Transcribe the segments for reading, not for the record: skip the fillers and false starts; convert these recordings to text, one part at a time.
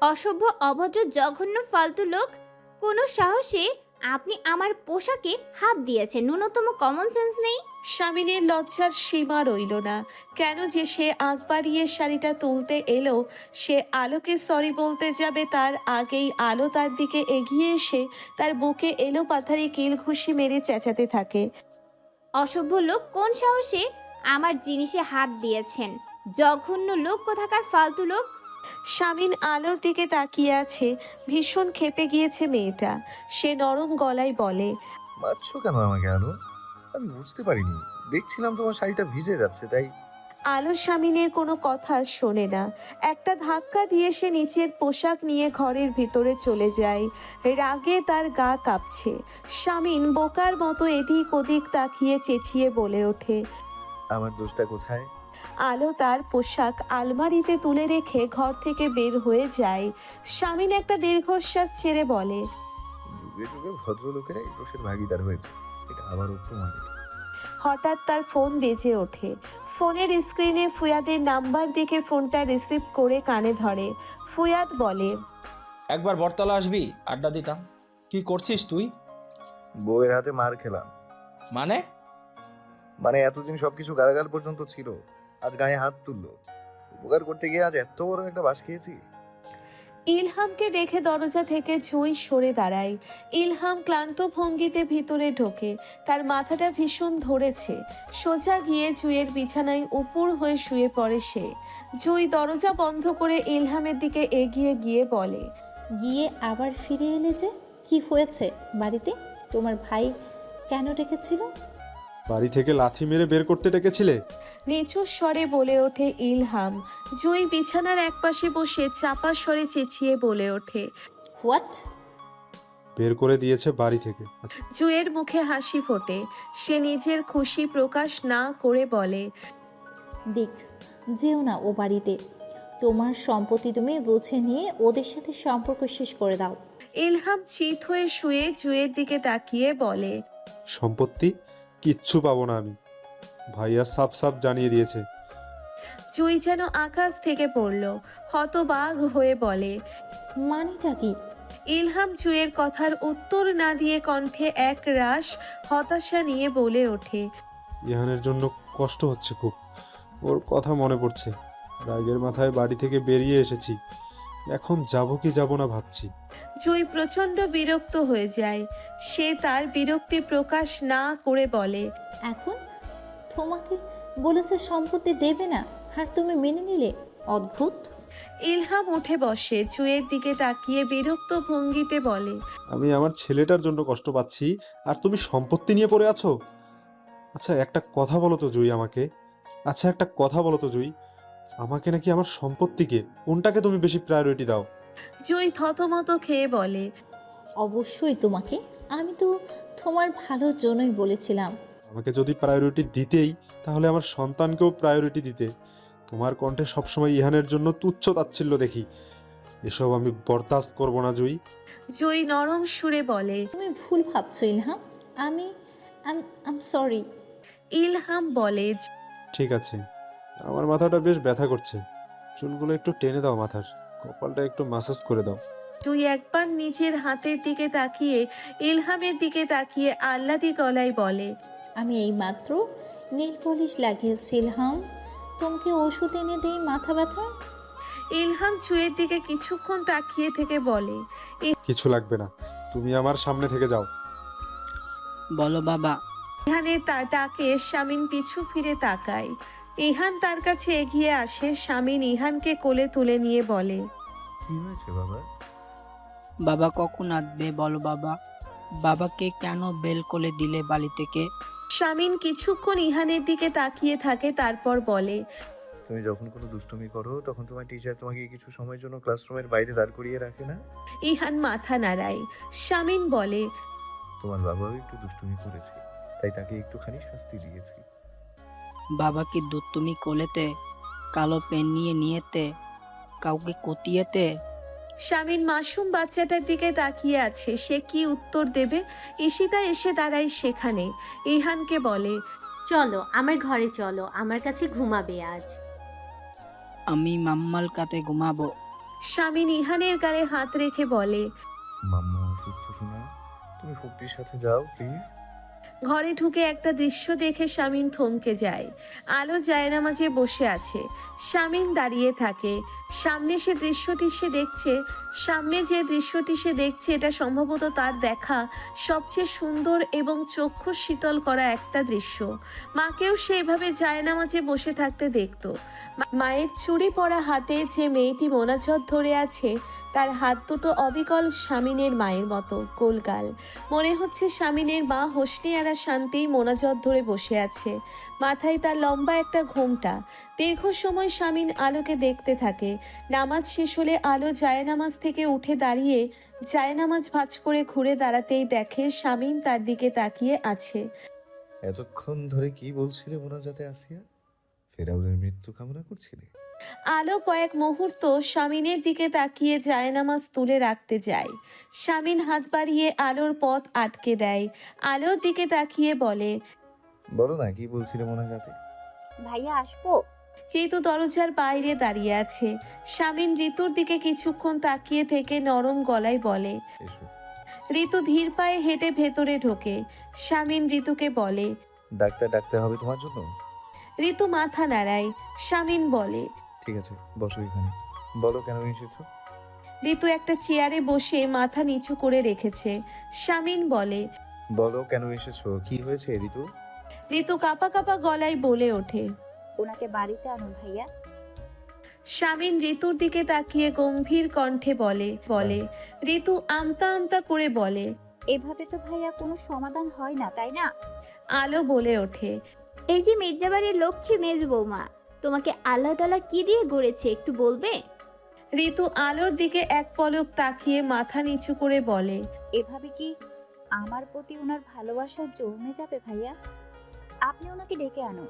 অসভ্য, অভদ্র, জঘন্য, ফালতু লোক! কোনো সাহসে আপনি আমার পোশাকে হাত দিয়েছেন? ন্যূনতম কমন সেন্স নেই? স্বামীনের লজ্জার সীমা রইল না। কেন যে সে আগ বাড়িয়ে শাড়িটা তুলতে এলো, সে আলোকে সরি বলতে যাবে তার আগেই আলো তার দিকে এগিয়ে এসে তার বুকে এলো পাথারি কিল ঘুষি মেরে চেঁচাতে থাকে। অসভ্য লোক! কোন সাহসে আমার জিনিসে হাত দিয়েছেন? জঘন্য লোক কোথাকার, ফালতু লোক! স্বামীন আলোর দিকে তাকিয়ে আছে। ভীষণ ক্ষেপে গিয়েছে মেয়েটা। সে নরম গলায় বলে, মারছো কেন আমাকে আলো? আমি বুঝতে পারিনি, দেখছিলাম তোমার শাড়িটা ভিজে যাচ্ছে তাই। আলো স্বামীনের কোনো কথা শোনে না। একটা ধাক্কা দিয়ে সে নিচের পোশাক নিয়ে ঘরের ভিতরে চলে যায়। রাগে তার গা কাঁপছে। স্বামীন বোকার মতো এদিক ওদিক তাকিয়ে চেঁচিয়ে বলে ওঠে। আমার দোষটা কোথায়? আলো তার পোশাক আলমারিতে তুলে রেখে ঘর থেকে বের হয়ে যায়। স্বামীন একটা দীর্ঘশ্বাস ছেড়ে বলে, যুগে যুগে ভদ্রলোকেরা এই দোষের ভাগিদার হয়েছে, এটা আবারও প্রমাণিত। হঠাৎ তার ফোন বেজে ওঠে। ফোনের স্ক্রিনে ফুয়াদের নাম্বার দেখে ফোনটা রিসিভ করে কানে ধরে। ফুয়াদ বলে, একবার বটতলা আসবি, আড্ডা দিতাম। কি করছিস তুই? বউয়ের হাতে মার খেলাম। মানে? মানে এতদিন সবকিছু গালাগাল পর্যন্ত ছিল, আজ গায়ে হাত তুললো। উপকার করতে গিয়ে আজ এত বড় একটা বাস খেয়েছি। ইলহামকে দেখে দরজা থেকে জুঁই সরে দাঁড়ায়। ইলহাম ক্লান্ত ভঙ্গিতে ভিতরে ঢোকে। তার মাথাটা ভীষণ ধরেছে। সোজা গিয়ে জুঁইয়ের বিছানায় উপুর হয়ে শুয়ে পড়ে সে। জুঁই দরজা বন্ধ করে ইলহামের দিকে এগিয়ে গিয়ে বলে, গিয়ে আবার ফিরে এলে যে? কি হয়েছে বাড়িতে? তোমার ভাই কেন ডেকেছিল? বাড়ি থেকে লাথি মেরে বের করতে ডেকেছিলে? নিচু স্বরে বলে ওঠে ইলহাম। জুঁই বিছানার একপাশে বসে চাপা স্বরে চেঁচিয়ে বলে ওঠে। হোয়াট? বের করে দিয়েছে বাড়ি থেকে। জুঁইয়ের মুখে হাসি ফোটে। সে নিজের খুশি প্রকাশ না করে বলে, দেখ, যেও না ও বাড়িতে। তোমার সম্পত্তি তুমি বুঝে নিয়ে ওদের সাথে সম্পর্ক শেষ করে দাও। ইলহাম চিত হয়ে শুয়ে জুঁইয়ের দিকে তাকিয়ে বলে, সম্পত্তি কিচ্ছু পাবো না আমি, ভাইয়া সাফ সাফ জানিয়ে দিয়েছে। জুঁই যেন আকাশ থেকে পড়ল। হতবাক হয়ে বলে, মানেটা কি? ইলহাম জুঁইয়ের কথার উত্তর না দিয়ে কণ্ঠে এক রাশ হতাশা নিয়ে বলে ওঠে, ইহানের জন্য কষ্ট হচ্ছে খুব, ওর কথা মনে পড়ছে। রাগের মাথায় বাড়ি থেকে বেরিয়ে এসেছি, এখন যাব কি যাব না ভাবছি। জুঁই প্রচণ্ড বিরক্ত হয়ে যায়। সে তার বিরক্তি প্রকাশ না করে বলে, এখন তোমাকে বলেছে সম্পত্তি দেবে না, আর তুমি মেনে নিলে? অদ্ভুত। ইলহাম উঠে বসে জুঁইয়ের দিকে তাকিয়ে বিরক্ত ভঙ্গিতে বলে, আমি আমার ছেলেটার জন্য কষ্ট পাচ্ছি, আর তুমি সম্পত্তি নিয়ে পড়ে আছো? আচ্ছা একটা কথা বলো তো জুই আমাকে, আচ্ছা একটা কথা বলো তো জুই, আমাকে নাকি আমার সম্পত্তিকে, কোনটাকে তুমি বেশি প্রায়োরিটি দাও? জুঁই থতমত খেয়ে বলে, অবশ্যই তোমাকে। আমি তো তোমার ভালোর জন্যই বলেছিলাম। আমাকে যদি প্রায়োরিটি দিতেই, তাহলে আমার সন্তানকেও প্রায়োরিটি দিতে। তোমার কণ্ঠে সবসময় ইহানের জন্য তুচ্ছ তাচ্ছিল্য দেখি, এসব আমি বরদাস্ত করব না জুই। জুঁই নরম সুরে বলে, তুমি ভুল ভাবছো ইলহাম। আমি আম সরি। ইলহাম বলে, ঠিক আছে, আমার মাথাটা বেশ ব্যথা করছে, চুলগুলো একটু টেনে দাও মাথার, কপালটা একটু মাসাজ করে দাও। জুঁই একবার নিজের হাতের দিকে তাকিয়ে ইলহামের দিকে তাকিয়ে আহ্লাদি গলায় বলে, আমি এইমাত্র নেল পলিশ লাগিয়েছি ইলহাম। তোমাকে ওষুধ এনে দেই মাথা ব্যথার? ইলহাম জুঁইয়ের দিকে কিছুক্ষণ তাকিয়ে থেকে বলে, কিছু লাগবে না, তুমি আমার সামনে থেকে যাও। বলো বাবা। ইহানের তার ডাকে স্বামীন পিছু ফিরে তাকায়। ইহান তার কাছে এগিয়ে আসে। স্বামীন ইহানকে কোলে তুলে নিয়ে বলে, কি হয়েছে বাবা? বাবা কখন আসবে বলো বাবা? বাবাকে কেন বেল করে দিলে বাড়ি থেকে? স্বামীন কিছুক্ষণ ইহানের দিকে তাকিয়ে থাকে, তারপর বলে, তুমি যখন কোনো দুষ্টুমি করো তখন তোমার টিচার তোমাকে কিছু সময়ের জন্য ক্লাসরুমের বাইরে দাঁড় করিয়ে রাখে না? ইহান মাথা নাড়ায়। স্বামীন বলে, তোমার বাবাও একটু দুষ্টুমি করেছে, তাই তাকে একটুখানি শাস্তি দিয়েছি। বাবা কি দুতুমি কোলেতে, কালো পেন নিয়ে নিয়েতে, কাউকে কতিয়েতে? স্বামীন মাসুম বাচ্চাটার দিকে তাকিয়ে আছে। সে কি উত্তর দেবে? ঈশিতা এসে দাঁড়ায় সেখানে। ইহানকে বলে, চলো আমার ঘরে চলো, আমার কাছে ঘুমাবে আজ। আমি মাম্মাল কাতে ঘুমাবো। শামিন ইহানের গালে হাত রেখে বলে। মাম্মা অসুস্থ শোনা, তুমি ফুপির সাথে যাও প্লিজ। ঘরে ঢুকে একটা দৃশ্য দেখে শামিন থমকে যায়। আলো জায়নামাজে বসে আছে, শামিন দাঁড়িয়ে থাকে। সামনে যে দৃশ্যটি সে দেখছে এটা সম্ভবত তার দেখা সবচেয়ে সুন্দর এবং চক্ষু শীতল করা একটা দৃশ্য। মাকেও সে এভাবে জায়নামাজে বসে থাকতে দেখত। মায়ের চুড়ি পরা হাতে যে মেয়েটি মোনাজাত ধরে আছে তার হাত দুটো অবিকল শামিনের মায়ের মতো গোলগাল। মনে হচ্ছে শামিনের মা হোসনি আরা শান্তি মোনাজাত ধরে বসে আছে, মাথায় তার লম্বা একটা ঘোমটা। দীর্ঘ সময় শামিন আলোকে দেখতে থাকে। নামাজ শেষ হলে আলো জায়নামাজ থেকে উঠে দাঁড়িয়ে জায়নামাজ ভাঁজ করে ঘুরে দাঁড়াতেই দেখে শামিন তার দিকে তাকিয়ে আছে। এতক্ষণ ধরে কি বলছিলে মোনাজাতে আসিয়া? ফেরাউনের মৃত্যু কামনা করছিলে? আলো কয়েক মুহূর্ত শামিনের দিকে তাকিয়ে জায়নামাজ তুলে রাখতে যায়। শামিন হাত বাড়িয়ে আলোর পথ আটকে দেয়। আলোর দিকে তাকিয়ে বলে, বলো না কি বলছিলে মোনাজাতে? ভাইয়া আসবো? ঋতু দরজার বাইরে দাঁড়িয়ে আছে। শামিন ঋতুর দিকে কিছুক্ষণ তাকিয়ে থেকে নরম গলায় বলে। এসো। ঋতু ধীর পায়ে হেঁটে ভেতরে ঢোকে। শামিন ঋতুকে বলে, ডাক্তার ডাকতে হবে তোমার জন্য? ঋতু মাথা নাড়ায়। শামিন বলে, ঠিক আছে, বসো এখানে। বলো কেন এসেছো? ঋতু একটা চেয়ারে বসে মাথা নিচু করে রেখেছে। শামিন বলে, বলো কেন এসেছো, কি হয়েছে ঋতু? ঋতু কাঁপা কাঁপা গলায় বলে ওঠে। ওনাকে বাড়িতে আনুন ভাইয়া। শামিন ঋতুর দিকে তাকিয়ে গম্ভীর কণ্ঠে বলে। ঋতু আমতা আমতা করে বলে, এভাবে তো ভাইয়া কোনো সমাধান হয় না, তাই না? আলো বলে ওঠে, এই যে মির্জাবাড়ির লক্ষ্মী মেজ বৌমা, তোমাকে আল্লাহ তাআলা কি দিয়ে গড়েছে একটু বলবে? ঋতু আলোর দিকে এক পলক তাকিয়ে মাথা নিচু করে বলে, এভাবে কি আমার প্রতি ওনার ভালোবাসা জমে যাবে ভাইয়া? আপনি ওনাকে ডেকে আনুন,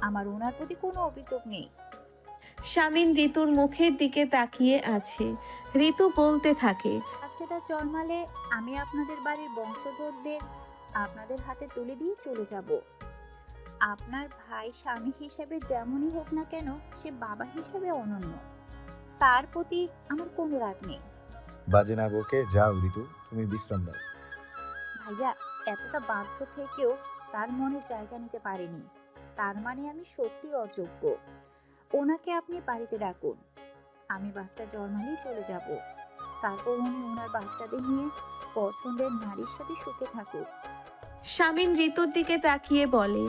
আমার ওনার প্রতি কোনো অভিযোগ নেই। শামিন ঋতুর মুখের দিকে তাকিয়ে আছে। ঋতু বলতে থাকে, বাচ্চাটা জন্মালে আমি আপনাদের বাড়ির বংশধরদের আপনাদের হাতে তুলে দিয়ে চলে যাব। আপনার ভাই স্বামী হিসেবে যেমনই হোক না কেন, সে বাবা হিসেবে অনন্য, তার প্রতি আমার কোনো রাগ নেই। বাজে না বকে যাও ঋতু, তুমি বিশ্রাম দাও। ভাইয়া এতটা বাধ্য থেকেও তার মনে জায়গা নিতে পারেনি, তার মানে আমি সত্যি অযোগ্য। ওনাকে আপনি বাড়িতে ডাকুন, আমি বাচ্চা জন্মালেই চলে যাব। তারপর উনি ওনার বাচ্চাদের নিয়ে পছন্দের নারীর সাথে সুখে থাকুক। শামিন ঋতুর দিকে তাকিয়ে বলে,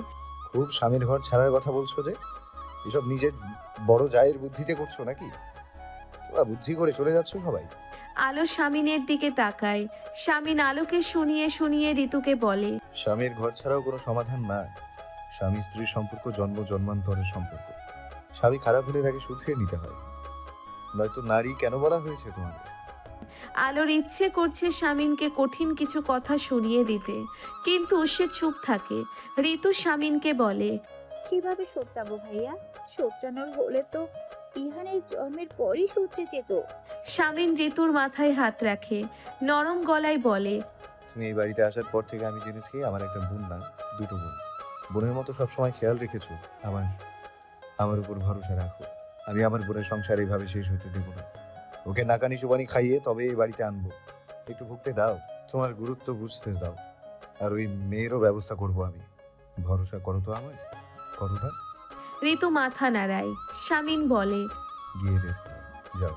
খুব স্বামীর ঘর ছাড়ার কথা বলছো যে? এসব নিজের বড় জায়ের বুদ্ধিতে করছো নাকি? তোমরা বুদ্ধি করে চলে যাচ্ছ সবাই। আলো শামিনের দিকে তাকায়। শামিন আলোকে শুনিয়ে শুনিয়ে ঋতুকে বলে, স্বামীর ঘর ছাড়াও কোনো সমাধান না। স্বামী স্ত্রীর সম্পর্ক জন্ম জন্মান্তরের সম্পর্ক। স্বামী খারাপ হলে তাকে শুধরে নিতে হয়, নয়তো নারী কেন বলা হয়েছে তোমাদের? আলোর ইচ্ছে করছে শামিনকে কঠিন কিছু কথা শুনিয়ে দিতে, কিন্তু সে চুপ থাকে। ঋতু শামিনকে বলে, কিভাবে শোধরাবো ভাইয়া? শোধরানোর হলে তো ইহানের জন্মের পরই শুধরে যেত। শামিন ঋতুর মাথায় হাত রাখে, নরম গলায় বলে, তুমি এই বাড়িতে আসার পর থেকে আমি জেনেছি আমার একটা বোন না, দুটো বোন। বোনের মতো সবসময় খেয়াল রেখেছো আমার উপর ভরসা রাখো। আমি আমার বোনের সংসার এইভাবে শেষ হতে দেব না। ওকে নাকানি চুবানি খাইয়ে তবে এই বাড়িতে আনবো। একটু ভুগতে দাও, তোমার গুরুত্ব বুঝতে দাও, আর ওই মেয়েরও ব্যবস্থা করব আমি। ভরসা করো তো আমায়, করো না? ঋতু মাথা নাড়ায়। শামিন বলে, গিয়ে রেস্ট নাও, যাও।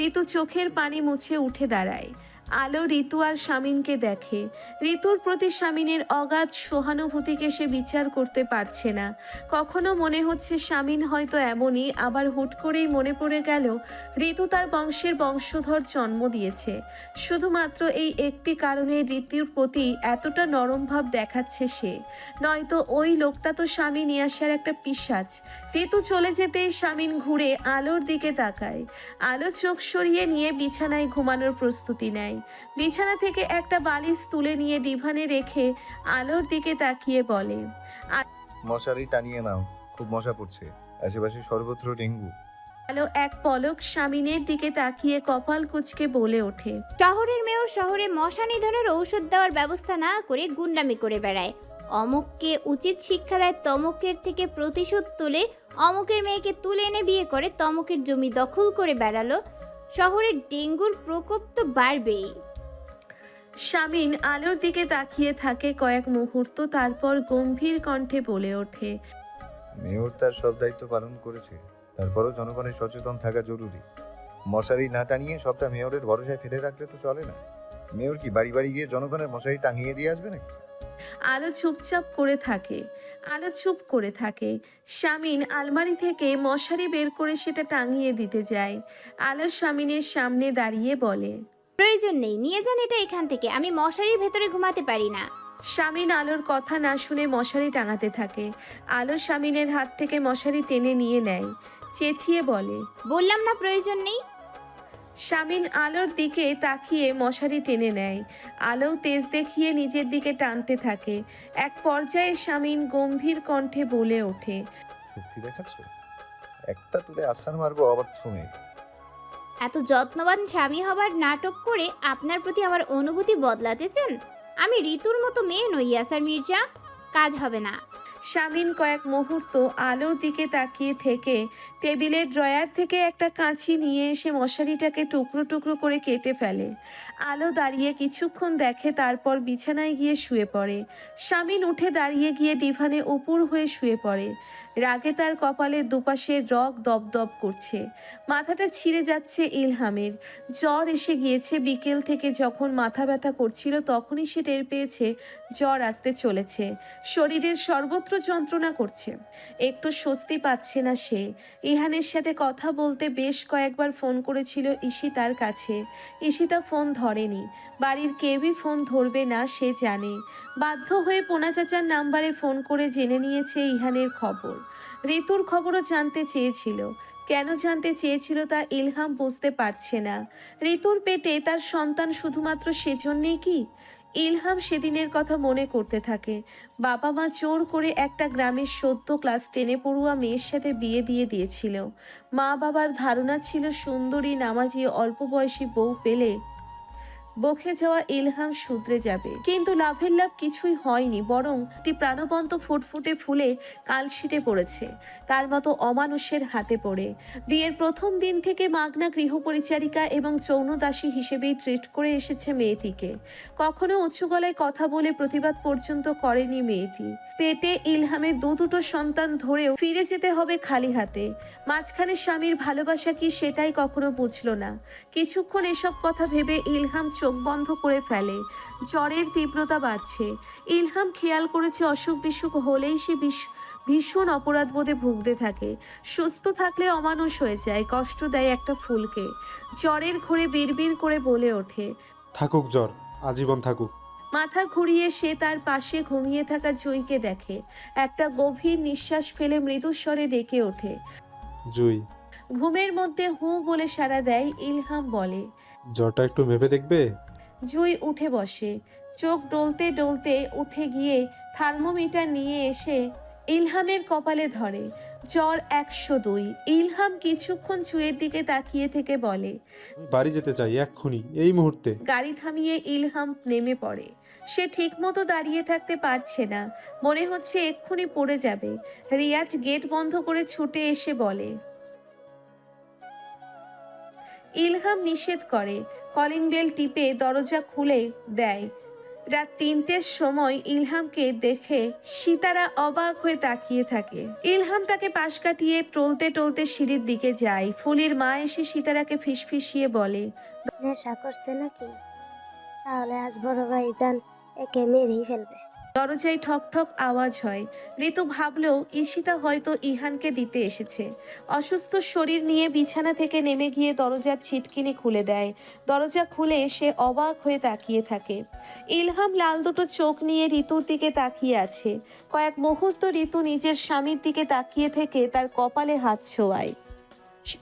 ঋতু চোখের পানি মুছে উঠে দাঁড়ায়। আলো ঋতু আর শামিনকে দেখে। ঋতুর প্রতি শামিনের অগাধ সহানুভূতিকে সে বিচার করতে পারছে না। কখনো মনে হচ্ছে শামিন হয়তো এমনই, আবার হুট করেই মনে পড়ে গেল ঋতু তার বংশের বংশধর জন্ম দিয়েছে। শুধুমাত্র এই একটি কারণে ঋতুর প্রতি এতটা নরম ভাব দেখাচ্ছে সে, নয়তো ওই লোকটা তো স্বামী নিয়ে আসার একটা পিশাচ। ঋতু চলে যেতেই শামিন ঘুরে আলোর দিকে তাকায়। আলো চোখ সরিয়ে নিয়ে বিছানায় ঘুমানোর প্রস্তুতি নেয়। বিছানা থেকে একটা বালিশ তুলে নিয়ে ডিভানে রেখে আলোর দিকে তাকিয়ে বলে, মশারি টানিয়ে নাও, খুব মশা পড়ছে, আশেপাশে সর্বত্র ডেঙ্গু। আলো এক পলক শামিনের দিকে তাকিয়ে কপাল কুঁচকে বলে ওঠে, শহরের মেয়র শহরে মশা নিধনের ঔষধ দেওয়ার ব্যবস্থা না করে গুন্ডামি করে বেড়ায়। অমুককে উচিত শিক্ষা দেয়, তমুকের থেকে প্রতিশোধ তুলে অমুকের মেয়েকে তুলে এনে বিয়ে করে তমুকের জমি দখল করে বেড়ালো। শহরের ডেঙ্গুর প্রকোপ তো বাড়বেই। শামিন আলোর দিকে তাকিয়ে থাকে কয়েক মুহূর্ত, তারপর গম্ভীর কণ্ঠে বলে ওঠে, মেয়র তার সব দায়িত্ব পালন করেছে, তারপরও জনগণের সচেতন থাকা জরুরি। মশারি না টানিয়ে সবটা মেয়রের ভরসায় ফেলে রাখলে তো চলে না। মেয়র কি বাড়ি বাড়ি গিয়ে জনগণের মশারি টাঙিয়ে দিয়ে আসবে নাকি? আলো চুপ করে থাকে। শামিন আলমারি থেকে মশারি বের করে সেটা টাঙিয়ে দিতে যায়। আলো শামিনের সামনে দাঁড়িয়ে বলে, প্রয়োজন নেই, নিয়ে যান এটা এখান থেকে, আমি মশারির ভেতরে ঘুমাতে পারি না। শামিন আলোর কথা না শুনে মশারি টাঙাতে থাকে। আলো শামিনের হাত থেকে মশারি টেনে নিয়ে নেয়, চেঁচিয়ে বলে, বললাম না প্রয়োজন নেই। শামিন আলোর দিকে তাকিয়ে মশারি টেনে নেয়। আলো তেজ দেখিয়ে নিজের দিকে টানতে থাকে। এক পর্যায়ে শামিন গম্ভীর কণ্ঠে বলে ওঠে, সত্যি দেখাচ্ছ? একটা তুলে আছাড় মারবো অবাধ্য মেয়ে। এত যত্নবান স্বামী হবার নাটক করে আপনার প্রতি আমার অনুভূতি বদলাতে চান? আমি ঋতুর মতো মেয়ে নই ইয়াসার মির্জা, কাজ হবে না। শামিন কয়েক মুহূর্ত আলোর দিকে তাকিয়ে থেকে টেবিলের ড্রয়ার থেকে একটা কাঁচি নিয়ে এসে মশারিটাকে টুকরো টুকরো করে কেটে ফেলে। আলো দাঁড়িয়ে কিছুক্ষণ দেখে, তারপর বিছানায় গিয়ে শুয়ে পড়ে। শামিন উঠে দাঁড়িয়ে গিয়ে ডিভানে উপুর হয়ে শুয়ে পড়ে। রাগে তার কপালের দুপাশে রগ দপদপ করছে, মাথাটা ছিঁড়ে যাচ্ছে ইলহামের। জ্বর এসে গিয়েছে, বিকেল থেকে যখন মাথা ব্যথা করছিল তখনই সে টের পেয়েছে জ্বর আসতে চলেছে। শরীরের সর্বত্র যন্ত্রণা করছে, একটু স্বস্তি পাচ্ছে না সে। ইহানের সাথে কথা বলতে বেশ কয়েকবার ফোন করেছিল ঈশিতার কাছে, ঈশিতা ফোন ধরেনি। বাড়ির কেউই ফোন ধরবে না সে জানে। বাধ্য হয়ে পোনা চাচার নাম্বারে ফোন করে জেনে নিয়েছে ইহানের খবর। ঋতুর খবরও জানতে চেয়েছিল, কেন জানতে চেয়েছিল তা ইলহাম বুঝতে পারছে না। ঋতুর পেটে তার সন্তান শুধুমাত্র সেজন্যেই কি? ইলহাম সেদিনের কথা মনে করতে থাকে। বাবা মা জোর করে একটা গ্রামের সদ্য ক্লাস 10-এ পড়ুয়া মেয়ের সাথে বিয়ে দিয়ে দিয়েছিল। মা বাবার ধারণা ছিল সুন্দরী নামাজি অল্প বয়সী বউ পেলে বকে যাওয়া ইলহাম শুধরে যাবে, কিন্তু লাভের লাভ কিছুই হয়নি, বরং একটি প্রাণবন্ত ফুটফুটে ফুলে কালশিটে পড়েছে তার মতো অমানুষের হাতে পড়ে। বিয়ের প্রথম দিন থেকে মাগনা গৃহপরিচারিকা এবং যৌনদাসী হিসেবেই ট্রিট করে এসেছে মেয়েটিকে। কখনো উঁচু গলায় কথা বলে প্রতিবাদ পর্যন্ত করেনি মেয়েটি। পেটে ইলহামের দুটো সন্তান ধরেও ফিরে যেতে হবে খালি হাতে। মাঝখানে স্বামীর ভালোবাসা কি সেটাই কখনো বুঝলো না। কিছুক্ষণ এসব কথা ভেবে ইলহাম চোখ বন্ধ করে ফেলে। জ্বরের তীব্রতা বাড়ছে। ইলহাম খেয়াল করেছে অসুখ বিসুখ হলেই সে ভীষণ অপরাধবোধে ভুগতে থাকে। সুস্থ থাকলে অমানুষ হয়ে যায়, কষ্ট দেয় একটা ফুলকে। জ্বরের ঘোরে বিড়বিড় করে বলে ওঠে, থাকুক জ্বর, আজীবন থাকুক। মাথা ঘুরিয়ে সে তার পাশে ঘুমিয়ে থাকা জুঁইকে দেখে। একটা গভীর নিঃশ্বাস ফেলে মৃদুস্বরে ডেকে ওঠে, জুই। ঘুমের মধ্যে হু বলে সাড়া দেয়। ইলহাম বলে, জ্বরটা একটু মেপে দেখবে? জুঁই উঠে বসে, চোখ ডলতে ডলতে উঠে গিয়ে থার্মোমিটার নিয়ে এসে ইলহামের কপালে ধরে। জ্বর 102। ইলহাম কিছুক্ষণ জুঁইয়ের দিকে তাকিয়ে থেকে বলে, আমি বাড়ি যেতে চাই এক্ষুনি, এই মুহূর্তে। গাড়ি থামিয়ে ইলহাম নেমে পড়ে। সে ঠিকমতো দাঁড়িয়ে থাকতে পারছে না, মনে হচ্ছে এক্ষুনি পড়ে যাবে। রিয়াজ গেট বন্ধ করে ছুটে এসে বলে। ইলহাম নিষেধ করে, কলিং বেল টিপে দরজা খুলে দেয়। রাত 3টের সময় ইলহামকে দেখে সিতারা অবাক হয়ে তাকিয়ে থাকে। ইলহাম তাকে পাশ কাটিয়ে টলতে টলতে সিঁড়ির দিকে যায়। ফুলির মা এসে সিতারাকে ফিসফিসিয়ে বলে, নেশা করছে নাকি? তাহলে আজ বড় ভাইজান একে মেরেই ফেলবে। দরজায় ঠক ঠক আওয়াজ হয়। ঋতু ভাবলো ঈশিতা হয়তো ইহানকে দিতে এসেছে। অসুস্থ শরীর নিয়ে বিছানা থেকে নেমে গিয়ে দরজার ছিটকিনি খুলে দেয়। দরজা খুলে সে অবাক হয়ে তাকিয়ে থাকে। ইলহাম লাল দুটো চোখ নিয়ে ঋতুর দিকে তাকিয়ে আছে। কয়েক মুহূর্ত ঋতু নিজের স্বামীর দিকে তাকিয়ে থেকে তার কপালে হাত ছোঁয়ায়।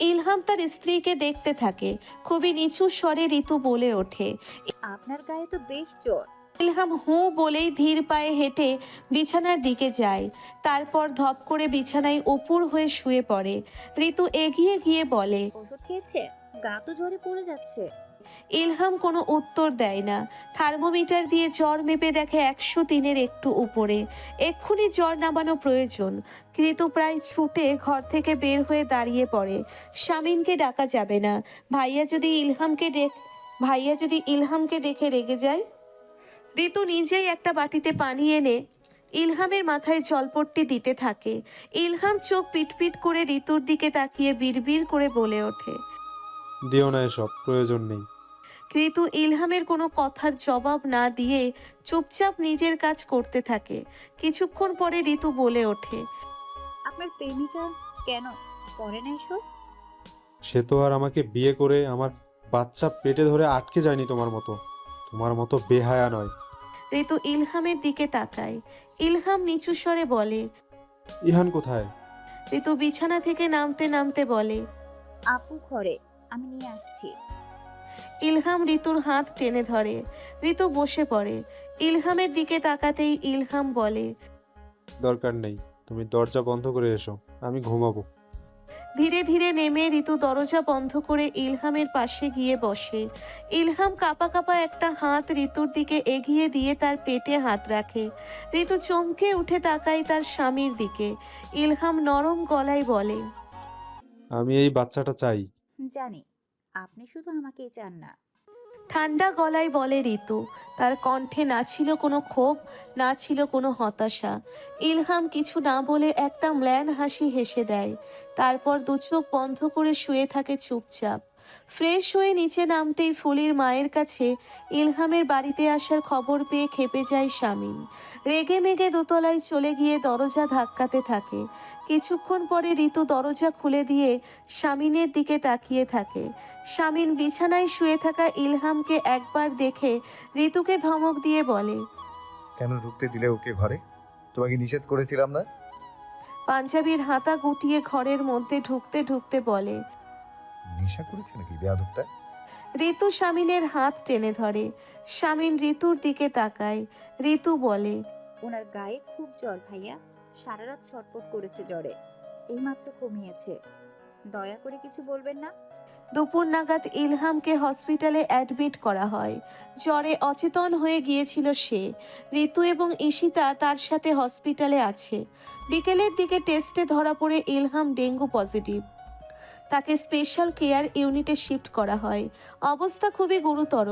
ইলহাম তার স্ত্রীকে দেখতে থাকে। খুবই নিচু স্বরে ঋতু বলে ওঠে, আপনার গায়ে তো বেশ জোর। ইলহাম হু বলেই ধীর পায়ে হেঁটে বিছানার দিকে যায়। তারপর ধপ করে বিছানায় উপুর হয়ে শুয়ে পড়ে। ঋতু এগিয়ে গিয়ে বলে, ওষুধ খেয়েছে? গা তো জ্বরে পড়ে যাচ্ছে। ইলহাম কোনো উত্তর দেয় না। থার্মোমিটার দিয়ে জ্বর মেপে দেখে 103-এর একটু উপরে। এক্ষুনি জ্বর নামানো প্রয়োজন। কৃতু প্রায় ছুটে ঘর থেকে বের হয়ে দাঁড়িয়ে পড়ে। শামিনকে ডাকা যাবে না। ভাইয়া যদি ইলহামকে দেখে রেগে যায়। ঋতু নিজেই একটা বাটিতে পানি এনে ইলহামের মাথায় জলপট্টি দিতে থাকে। ইলহাম চোখ পিটপিট করে ঋতুর দিকে তাকিয়ে বিড়বিড় করে বলে ওঠে। দিও না এসব, প্রয়োজন নেই। ঋতু ইলহামের কোনো কথার জবাব না দিয়ে চুপচাপ নিজের কাজ করতে থাকে। কিছুক্ষণ পরে ঋতু বলে ওঠে। আপনার প্রেমিকা কেন করে না এসব? সে তো আর আমাকে বিয়ে করে আমার বাচ্চা পেটে ধরে আটকে যায়নি তোমার মতো বেহায়া নয়। ঋতু ইলহামের দিকে তাকায়। ইলহাম নিচু স্বরে বলে। ইহান কোথায়? ঋতু বিছানা থেকে নামতে নামতে বলে। আপু ঘরে, আমি নিয়ে আসছি। ইলহাম ঋতুর হাত টেনে ধরে। ঋতু বসে পড়ে। ইলহামের দিকে তাকাতেই ইলহাম বলে। দরকার নেই, তুমি দরজা বন্ধ করে এসো, আমি ঘুমাবো। ধীরে ধীরে নেমে ঋতু দরজা বন্ধ করে ইলহামের পাশে গিয়ে বসে। ইলহাম কাঁপা কাঁপা একটা হাত ঋতুর দিকে এগিয়ে দিয়ে তার পেটে হাত রাখে। ঋতু চমকে উঠে তাকায় তার স্বামীর দিকে। ইলহাম নরম গলায় বলে। আমি এই বাচ্চাটা চাই। জানি আপনি শুধু আমাকেই চান না। ঠান্ডা গলায় বলে ঋতু। তার কণ্ঠে না ছিল কোনো ক্ষোভ, না ছিল কোনো হতাশা। ইলহাম কিছু না বলে একটা ম্লান হাসি হেসে দেয়। তারপর দু চোখ বন্ধ করে শুয়ে থাকে চুপচাপ। ফ্রেশ হয়ে নিচে নামতেই ফুলির মায়ের কাছে ইলহামের বাড়িতে আসার খবর পেয়ে ক্ষেপে যায় শামিন। রেগে মেগে দোতলায় চলে গিয়ে দরজা ধাক্কাতে থাকে। কিছুক্ষণ পরে ঋতু দরজা খুলে দিয়ে শামিনের দিকে তাকিয়ে থাকে। শামিন বিছানায় শুয়ে থাকা ইলহামকে একবার দেখে ঋতুকে ধমক দিয়ে বলে। কেন ঢুকতে দিলে ওকে ঘরে? তোমাকে নিষেধ করেছিলাম না? পাঞ্জাবির হাতা গুটিয়ে ঘরের মধ্যে ঢুকতে ঢুকতে বলে। নেশা করেছে নাকি বেয়াদবটা? ঋতু শামিনের হাত টেনে ধরে। শামিন ঋতুর দিকে তাকায়। ঋতু বলে। ওনার গায়ে খুব জ্বর ভাইয়া, সারা রাত ছটফট করেছে জ্বরে, এইমাত্র কমিয়েছে। দয়া করে কিছু বলবেন না। দুপুর নাগাদ ইলহামকে হসপিটালে অ্যাডমিট করা হয়। জ্বরে অচেতন হয়ে গিয়েছিল সে। ঋতু এবং ঈশিতা তার সাথে হসপিটালে আছে। বিকেলের দিকে টেস্টে ধরা পড়ে ইলহাম ডেঙ্গু পজিটিভ। তাকে স্পেশাল কেয়ার ইউনিটে শিফট করা হয়। অবস্থা খুবই গুরুতর।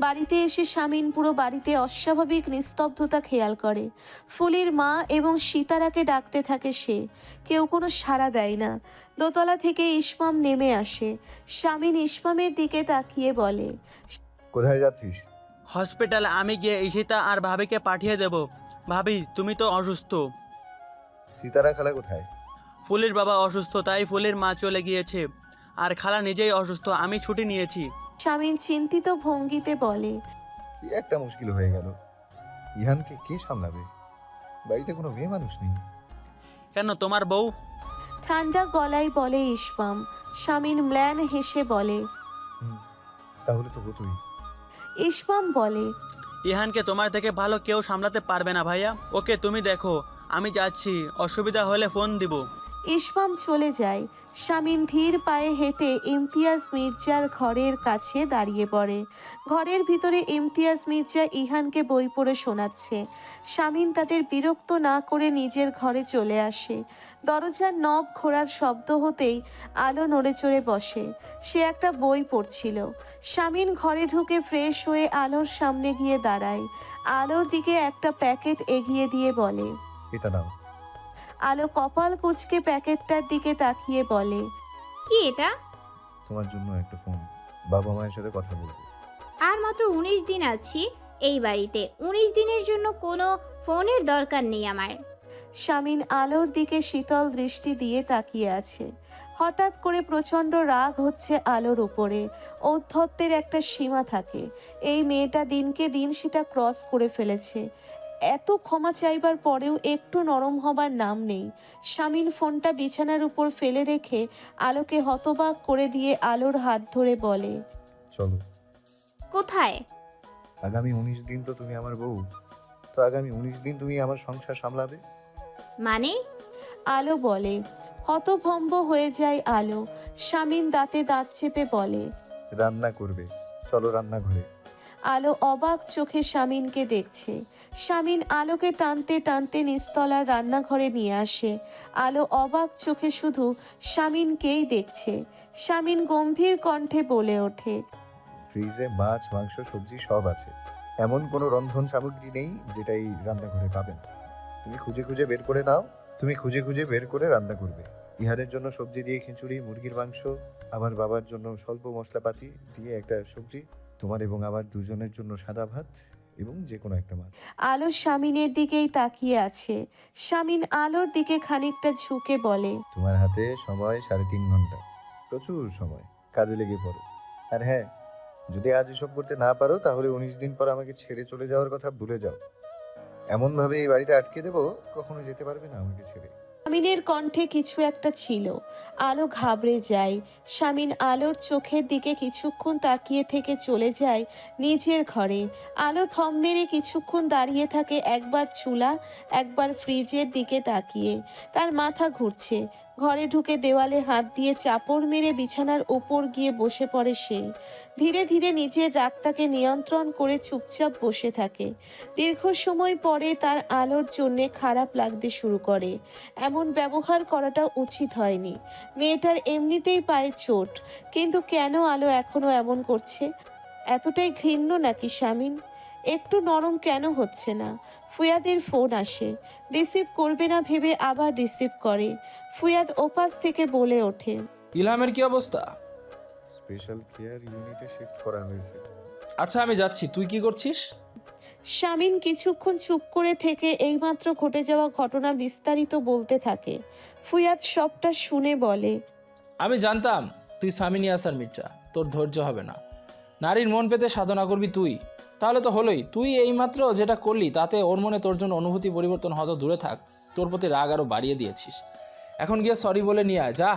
বাড়িতে এসে শামিন পুরো বাড়িতে অস্বাভাবিক নিস্তব্ধতা খেয়াল করে। ফুলির মা এবং সীতারাকে ডাকতে থাকে সে। কেউ কোনো সাড়া দেয় না। দোতলা থেকে ইসমাম নেমে আসে। শামিন ইসমামের দিকে তাকিয়ে বলে। কোথায় যাচ্ছিস? হসপিটালে আমি গিয়ে ঈশিতা আর ভাবিকে পাঠিয়ে দেব। ভাবি তুমি তো অসুস্থ। সীতারা খালা কোথায়? ফুলির বাবা অসুস্থ, তাই ফুলির মা চলে গিয়েছে, আর খালা নিজেই অসুস্থ, আমি ছুটি নিয়েছি। শামিন চিন্তিত ভঙ্গিতে বলে। কি একটা মুশকিল হয়ে গেল। ইহানকে কে সামলাবে? বাড়িতে কোনো মেয়ে মানুষ নেই। কেন, তোমার বউ? ঠান্ডা গলায় বলে ইসমাম। শামিন ম্লান হেসে বলে। তাহলে তো হতোই। ইসমাম বলে। ইহানকে তোমার থেকে ভালো কেউ সামলাতে পারবে না ভাইয়া। ওকে তুমি দেখো, আমি যাচ্ছি, অসুবিধা হলে ফোন দিব। ইসমাম চলে যায়। শামিন ধীর পায়ে হেঁটে ইমতিয়াজ মির্জার ঘরের কাছে দাঁড়িয়ে পড়ে। ঘরের ভিতরে ইমতিয়াজ মির্জা ইহানকে বই পড়ে শোনাচ্ছে। শামিন তাদের বিরক্ত না করে নিজের ঘরে চলে আসে। দরজার নব ঘোরার শব্দ হতেই আলো নড়ে চড়ে বসে। সে একটা বই পড়ছিল। শামিন ঘরে ঢুকে ফ্রেশ হয়ে আলোর সামনে গিয়ে দাঁড়ায়। আলোর দিকে একটা প্যাকেট এগিয়ে দিয়ে বলে। এটা নাও। আলো কপাল কুঁচকে প্যাকেটটার দিকে তাকিয়ে বলে। কি এটা? তোমার জন্য একটা ফোন। বাবা মায়ের সাথে কথা বলবো। আর মাত্র 19 দিন আছি এই বাড়িতে। 19 দিনের জন্য কোনো ফোনের দরকার নেই আমার। শামিন আলোর দিকে শীতল দৃষ্টি দিয়ে তাকিয়ে আছে। হঠাৎ করে প্রচণ্ড রাগ হচ্ছে আলোর উপরে। ঔদ্ধত্যের একটা সীমা থাকে। এই মেয়েটা দিনকে দিন সেটা ক্রস করে ফেলেছে। এত ক্ষমা চাইবার পরেও একটু নরম হবার নাম নেই। শামিন ফোনটা বিছানার উপর ফেলে রেখে আলোকে হতবাক করে দিয়ে আলোর হাত ধরে বলে। চলো। কোথায়? আগামী 19 দিন তো তুমি আমার বউ। তো আগামী 19 দিন তুমি আমার সংসার সামলাবে। মানে? আলো বলে। হতভম্ব হয়ে যায় আলো। শামিন দাঁতে দাঁত চেপে বলে। রান্না করবে, চলো রান্নাঘরে। আলো অবাক চোখে শামিনকে দেখছে। শামিন আলোকে টানতে টানতে নিচতলার রান্নাঘরে নিয়ে আসে। আলো অবাক চোখে শুধু শামিনকেই দেখছে। শামিন গম্ভীর কণ্ঠে বলে ওঠে, ফ্রিজে মাছ, মাংস, সবজি সব আছে। এমন কোনো রন্ধন সামগ্রী নেই যেটা এই রান্নাঘরে পাবে না। তুমি খুঁজে খুঁজে বের করে নাও। তুমি খুঁজে খুঁজে বের করে রান্না করবে। ইহানের জন্য সবজি দিয়ে খিচুড়ি, মুরগির মাংস, আমার বাবার জন্য স্বল্প মশলাপাতি দিয়ে একটা সবজি, তোমার এবং আমার দুজনের জন্য সাদা ভাত এবং যে কোনো একটা মাছ। আলো শামিনের দিকেই তাকিয়ে আছে। শামিন আলোর দিকে খানিকটা ঝুঁকে বলে, তোমার হাতে সময় 3.5 ঘন্টা, প্রচুর সময়, কাজে লেগে পড়ো। আর হ্যাঁ, যদি আজ এসব করতে না পারো তাহলে 19 দিন পর আমাকে ছেড়ে চলে যাওয়ার কথা ভুলে যাও। এমন ভাবে এই বাড়িতে আটকে দেবো, কখনো যেতে পারবে না আমাকে ছেড়ে। শামিনের কণ্ঠে কিছু একটা ছিল। আলো ঘাবড়ে যায়। শামিন আলোর চোখের দিকে কিছুক্ষণ তাকিয়ে থেকে চলে যায় নিজের ঘরে। আলো থম মেরে কিছুক্ষণ দাঁড়িয়ে থাকে, একবার চুলা একবার ফ্রিজের দিকে তাকিয়ে। তার মাথা ঘুরছে। ঘরে ঢুকে দেওয়ালে হাত দিয়ে চাপড় মেরে বিছানার ওপর গিয়ে বসে পড়ে সে। ধীরে ধীরে নিজের রাগটাকে নিয়ন্ত্রণ করে চুপচাপ বসে থাকে। দীর্ঘ সময় পরে তার আলোর জন্যে খারাপ লাগতে শুরু করে। এমন ব্যবহার করাটা উচিত হয়নি। মেয়েটার এমনিতেই পায়ে চোট, কিন্তু কেন আলো এখনো এমন করছে? এতটাই ঘৃণ্য নাকি শামিন? একটু নরম কেন হচ্ছে না? ফুয়াদের ফোন আসে। রিসিভ করবে না ভেবে আবার রিসিভ করে। ফুয়াদ ওপাশ থেকে বলে ওঠে, ইলহামের কি অবস্থা? স্পেশাল কেয়ার ইউনিটে শিফট করা হয়েছে। আচ্ছা আমি যাচ্ছি, তুই কি করছিস? শামিন কিছুক্ষণ চুপ করে থেকে এইমাত্র ঘটে যাওয়া ঘটনা বিস্তারিত বলতে থাকে। ফুয়াদ সবটা শুনে বলে, আমি জানতাম তুই সামিনী আসার মির্জা, তোর ধৈর্য হবে না। নারীর মন পেতে সাধনা করবি তুই, তাহলে তো হলোই। তুই এইমাত্র যেটা করলি তাতে ওর মনে তোর জন্য অনুভূতি পরিবর্তন হয়তো দূরে থাক, তোর প্রতি রাগ আরও বাড়িয়ে দিয়েছিস। এখন গিয়ে সরি বলে নিয়ে আয়, যা।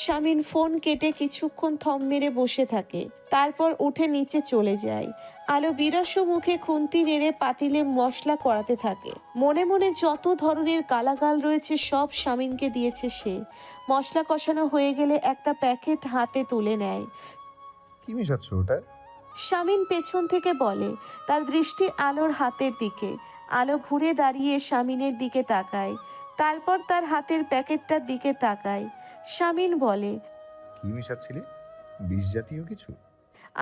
শামিন ফোন কেটে কিছুক্ষণ থম মেরে বসে থাকে, তারপর উঠে নিচে চলে যায়। আলো বিরস মুখে খুন্তি নেড়ে পাতিলে মশলা করাতে থাকে। মনে মনে যত ধরনের গালাগাল রয়েছে সব শামিনকে দিয়েছে সে। মশলা কষানো হয়ে গেলে একটা প্যাকেট হাতে তুলে নেয়। কি মিশাচ্ছ ওটা? শামিন পেছন থেকে বলে, তার দৃষ্টি আলোর হাতের দিকে। আলো ঘুরে দাঁড়িয়ে শামিনের দিকে তাকায়, তারপর তার হাতের প্যাকেটটার দিকে তাকায়। শামিন বলে, কি মিশাচ্ছিলে? বিষ জাতীয় কিছু?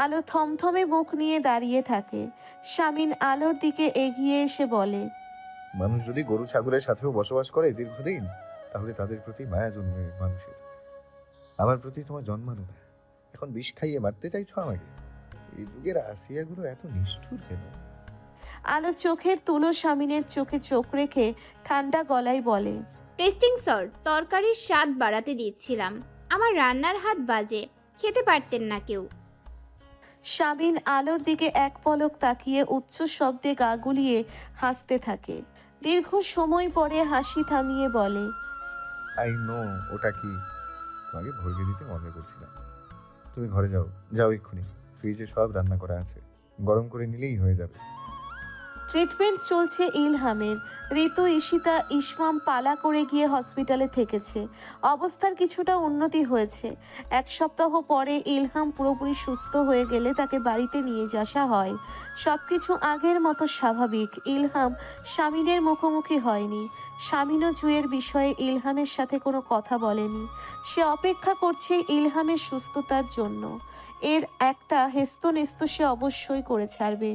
আলো থমথমে মুখ নিয়ে দাঁড়িয়ে থাকে। শামিন আলোর দিকে এগিয়ে এসে বলে, মানুষ যদি গরু ছাগলের সাথেও বসবাস করে দীর্ঘদিন, তাহলে তাদের প্রতি মায়া জন্মে মানুষের। আমার প্রতি তোমার জন্মানো না, এখন বিষ খাইয়ে মারতে চাইছো আমাকে? এই যুগের আসিয়াগুলো এত নিষ্ঠুর কেন? আলো চোখের তুলো শামিনের চোখে চোখ রেখে ঠান্ডা গলায় বলে, টেস্টিং সল্ট, তরকারির স্বাদ বাড়াতে দিচ্ছিলাম। আমার রান্নার হাত বাজে, খেতে পারতেন না কেউ। শামিন আলোর দিকে এক পলক তাকিয়ে উচ্চ শব্দে গা গুলিয়ে হাসতে থাকে। দীর্ঘ সময় পরে হাসি থামিয়ে বলে, আই নো ওটা কি, তোমাকে ভরকে দিতে মনে করছিলাম। তুমি ঘরে যাও, যাও এক্ষুনি। ফ্রিজে সব রান্না করা আছে, গরম করে নিলেই হয়ে যাবে। ট্রিটমেন্ট চলছে ইলহামের। ঋতু, ঈশিতা, ইসমাম পালা করে গিয়ে হসপিটালে থেকেছে। অবস্থার কিছুটা উন্নতি হয়েছে। 1 সপ্তাহ পরে ইলহাম পুরোপুরি সুস্থ হয়ে গেলে তাকে বাড়িতে নিয়ে আসা হয়। সব কিছু আগের মতো স্বাভাবিক। ইলহাম শামিনের মুখোমুখি হয়নি। শামিনও জুয়ের বিষয়ে ইলহামের সাথে কোনো কথা বলেনি। সে অপেক্ষা করছে ইলহামের সুস্থতার জন্য। এর একটা হেস্তনেস্ত সে অবশ্যই করে ছাড়বে।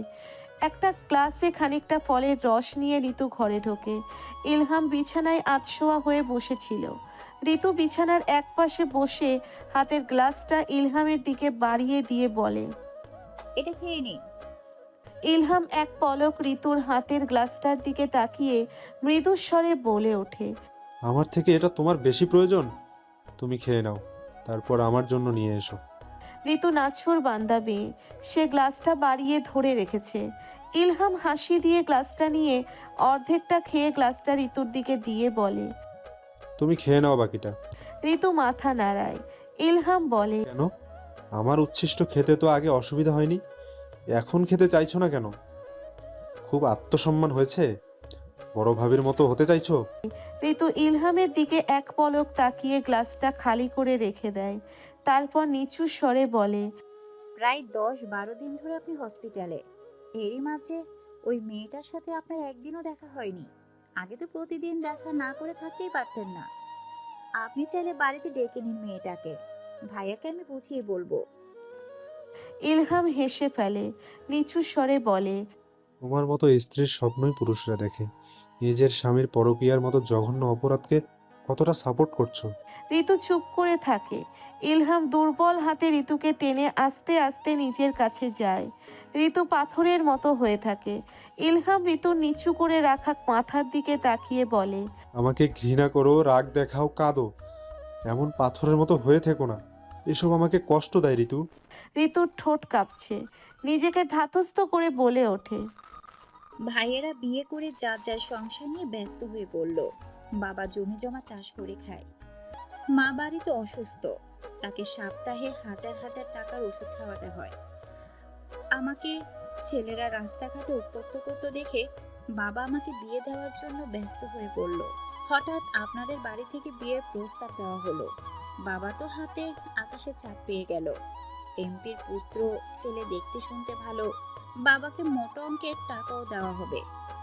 একটা গ্লাসে খানিকটা ফলের রস নিয়ে ঋতু ঘরে ঢোকে। ইলহাম বিছানায় আধশোয়া হয়ে বসেছিল। ঋতু বিছানার এক পাশে বসে হাতের গ্লাসটা ইলহামের দিকে বাড়িয়ে দিয়ে বলে, এটা খেয়ে নিন। ইলহাম এক পলক ঋতুর হাতের গ্লাসটার দিকে তাকিয়ে মৃদুস্বরে বলে ওঠে, আমার থেকে এটা তোমার বেশি প্রয়োজন? তুমি খেয়ে নাও, তারপর আমার জন্য নিয়ে এসো। ঋতু নাছোড় বান্দা মেয়ে, সে গ্লাসটা বাড়িয়ে ধরে রেখেছে। ইলহাম হাসি দিয়ে গ্লাসটা নিয়ে অর্ধেকটা খেয়ে গ্লাসটা ঋতুর দিকে দিয়ে বলে, তুমি খেয়ে নাও বাকিটা। ঋতু মাথা নাড়ায়। ইলহাম বলে, কেন? আমার উচ্ছিষ্ট খেতে তো আগে অসুবিধা হয়নি, এখন খেতে চাইছো না কেন? খুব আত্মসম্মান হয়েছে? বড় ভাবির মতো হতে চাইছো? ঋতু ইলহামের দিকে এক পলক তাকিয়ে গ্লাসটা খালি করে রেখে দেয়। তারপর নিচু স্বরে বলে, প্রায় 10-12 দিন ধরে আপনি হসপিটালে। এরই মাঝে ওই মেয়েটার সাথে আপনার একদিনও দেখা হয়নি। আগে তো প্রতিদিন দেখা না করে থাকতেই পারতেন না। আপনি চাইলে বাড়িতে ডেকে নিন মেয়েটাকে, ভাইয়াকে আমি বুঝিয়ে বলবো। ইলহাম হেসে ফেলে, নিচু স্বরে বলে, তোমার মতো স্ত্রীর স্বপ্নই পুরুষরা দেখে। নিজের স্বামীর পরকীয়ার মতো জঘন্য অপরাধকে কতটা সাপোর্ট করছো? ঋতু চুপ করে থাকে। ইলহাম দুর্বল হাতে ঋতুকে টেনে আস্তে আস্তে নিজের কাছে যায়। ঋতু পাথরের মতো হয়ে থাকে। ইলহাম ঋতুর নিচু করে রাখা মাথার দিকে তাকিয়ে বলে, আমাকে ঘৃণা করো, রাগ দেখাও, কাঁদো, এমন পাথরের মতো হয়ে থেকো না। এসব আমাকে কষ্ট দেয় ঋতু। ঋতুর ঠোঁট কাঁপছে, নিজেকে ধাতস্থ করে বলে ওঠে, ভাইয়েরা বিয়ে করে যার যার সংসার নিয়ে ব্যস্ত হয়ে পড়ল। বাবা জমি জমা চাষ করে খায়, মা বাড়িতে অসুস্থ, তাকে সপ্তাহে হাজার হাজার টাকার ওষুধ খাওয়াতে হয়। আমাকে ছেলেরা রাস্তাঘাটে উত্ত্যক্ত করতে দেখে বাবা আমাকে বিয়ে দেওয়ার জন্য ব্যস্ত হয়ে পড়ল। হঠাৎ আপনাদের বাড়ি থেকে বিয়ের প্রস্তাব দেওয়া হলো। বাবা তো হাতে আকাশে চাঁদ পেয়ে গেল। এমপির পুত্র, ছেলে দেখতে শুনতে ভালো, বাবাকে মোটা অঙ্কের টাকাও দেওয়া হবে।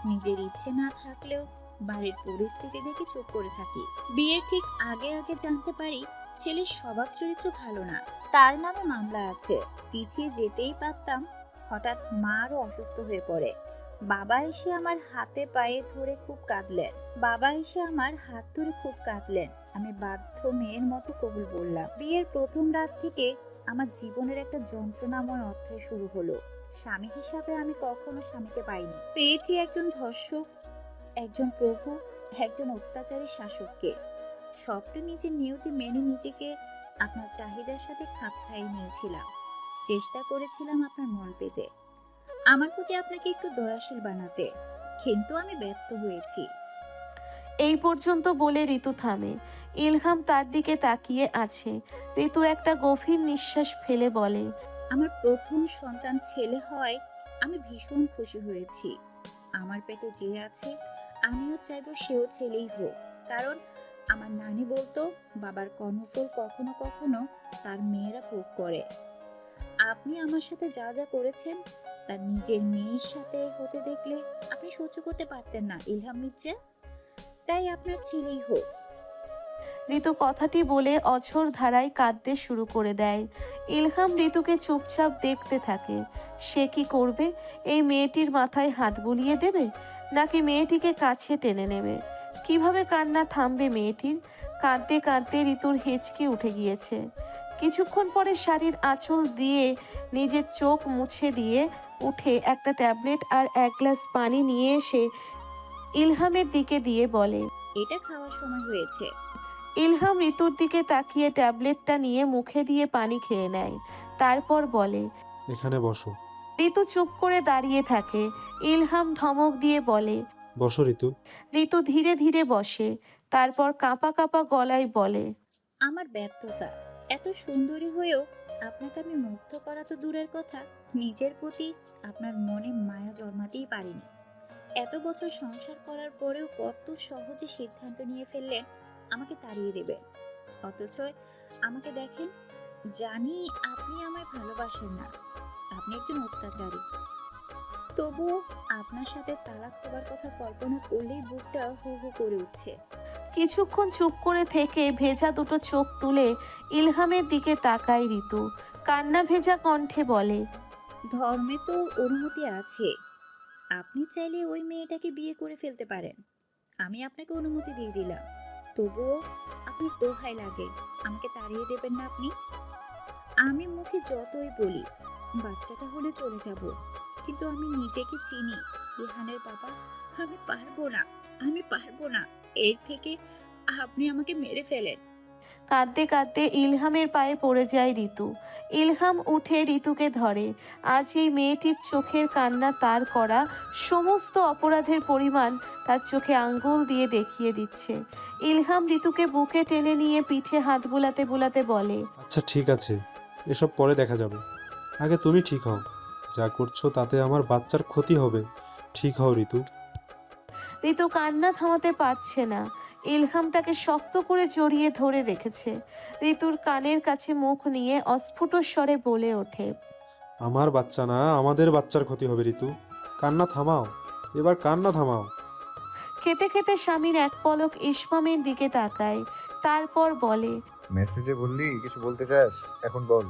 নিজের ইচ্ছে না থাকলেও বাড়ির পরিস্থিতি দেখে চুপ করে থাকি। বিয়ের ঠিক আগে আগে জানতে পারি ছেলের স্বভাব চরিত্র ভালো না, তার নামে মামলা আছে। পিছিয়ে যেতেই পারতাম, হঠাৎ মা আরো অসুস্থ হয়ে পড়ে। বাবা এসে আমার হাতে পায়ে ধরে খুব কাঁদলেন। আমি বাধ্য মেয়ের মতো কবুল বললাম। বিয়ের প্রথম রাত থেকে আমার জীবনের একটা যন্ত্রণাময় অধ্যায় শুরু হলো। স্বামী হিসাবে আমি কখনো স্বামীকে পাইনি। পেয়েছি একজন ধর্ষক, একজন প্রভু, একজন অত্যাচারী শাসককে। সবটা নিজের নিয়তি মেনে নিজেকে আপনার চাহিদার সাথে খাপ খাইয়ে নিয়েছিলাম। চেষ্টা করেছিলাম আপনার মন পেতে, আমার প্রতি আপনাকে একটু দয়াশীল বানাতে, কিন্তু আমি ব্যর্থ হয়েছি। এই পর্যন্ত বলে ঋতু থামে। ইলহাম তার দিকে তাকিয়ে আছে। ঋতু একটা গভীর নিঃশ্বাস ফেলে বলে, আমার প্রথম সন্তান ছেলে হয় আমি ভীষণ খুশি হয়েছি। আমার পেটে যে আছে আমিও চাইবো সেও ছেলেই হোক, কারণ আমার নানি বলতো বাবার কর্মফল কখনো কখনো তার মেয়েরা ভোগ করে। আপনি আমার সাথে যা যা করেছেন তার নিজের মেয়ের সাথে হতে দেখলে আপনি সহ্য করতে পারতেন না ইলহাম মির্জা, তাই আপনার ছেলেই হোক। ঋতু কথাটি বলে অঝোর ধারায় কাঁদতে শুরু করে দেয়। ইলহাম ঋতুকে চুপচাপ দেখতে থাকে। সে কি করবে? এই মেয়েটির মাথায় হাত বুলিয়ে দেবে, নাকি মেয়েটিকে কাছে টেনে নেবে? কিভাবে কান্না থামবে মেয়েটির? কাঁদতে কাঁদতে ঋতুর হেঁচকি উঠে গিয়েছে। কিছুক্ষণ পরে শাড়ির আঁচল দিয়ে নিজের চোখ মুছে দিয়ে উঠে একটা ট্যাবলেট আর 1 গ্লাস পানি নিয়ে এসে ইলহামের দিকে দিয়ে বলে, এটা খাওয়ার সময় হয়েছে। ইলহাম ঋতুর দিকে তাকিয়ে ট্যাবলেটটা নিয়ে মুখে দিয়ে পানি খেয়ে নেয়। তারপর বলে, এখানে বসো। ঋতু চুপ করে দাঁড়িয়ে থাকে। ইলহাম ধমক দিয়ে বলে, বসো ঋতু। ঋতু ধীরে ধীরে বসে। তারপর কাঁপা কাঁপা গলায় বলে, আমার ব্যর্থতা। এত সুন্দরী হয়েও আপনাকে আমি মুগ্ধ করা তো দূরের কথা, নিজের প্রতি আপনার মনে মায়া জন্মাতেই পারিনি। এত বছর সংসার করার পরেও কত সহজে সিদ্ধান্ত নিয়ে ফেললেন আমাকে তাড়িয়ে দেবে। অথচ আমাকে দেখেন, জানি আপনি আমায় ভালোবাসেন না, আপনি একজন অত্যাচারী। তবুও আপনার সাথে তালাক হবার কথা কল্পনা করলেই বুকটা হু হু করে উঠছে। কিছুক্ষণ চুপ করে থেকে ভেজা দুটো চোখ তুলে ইলহামের দিকে তাকায় ঋতু। কান্না ভেজা কণ্ঠে বলে, ধর্মে তো অনুমতি আছে, আপনি চাইলে ওই মেয়েটাকে বিয়ে করে ফেলতে পারেন। আমি আপনাকে অনুমতি দিয়ে দিলাম, তবুও আপনার দোহাই লাগে, আমাকে তাড়িয়ে দেবেন না আপনি। আমি মুখে যতই বলি বাচ্চাটা হলে চলে যাব, কিন্তু আমি নিজেকে চিনি ইহানের বাবা, আমি পারবো না। এর থেকে আপনি আমাকে মেরে ফেলেন। কাঁদতে কাঁদতে ইলহামের পায়ে পড়ে যায় ঋতু। ইলহাম উঠে ঋতুকে ধরে। আজ এই মেয়েটির চোখের কান্না তার করা সমস্ত অপরাধের পরিমাণ তার চোখে আঙ্গুল দিয়ে দেখিয়ে দিচ্ছে। ইলহাম ঋতুকে বুকে টেনে নিয়ে পিঠে হাত বুলাতে বুলাতে বলে, আচ্ছা ঠিক আছে, এসব পরে দেখা যাবে। আগে তুমি ঠিক হও। যা করছো তাতে আমার বাচ্চার ক্ষতি হবে। ঠিক হও ঋতু। ঋতু কান্না থামাতে পারছে না। ইলহাম তাকে শক্ত করে জড়িয়ে ধরে রেখেছে। ঋতুর কানের কাছে মুখ নিয়ে অস্ফুট স্বরে বলে ওঠে, আমার বাচ্চা না, আমাদের বাচ্চার ক্ষতি হবে ঋতু। কান্না থামাও, এবার কান্না থামাও। খেতে খেতে স্বামীর এক পলক ইসমামের দিকে তাকায়, তারপর বলে, মেসেজে বললি কিছু বলতে চাস, এখন বল।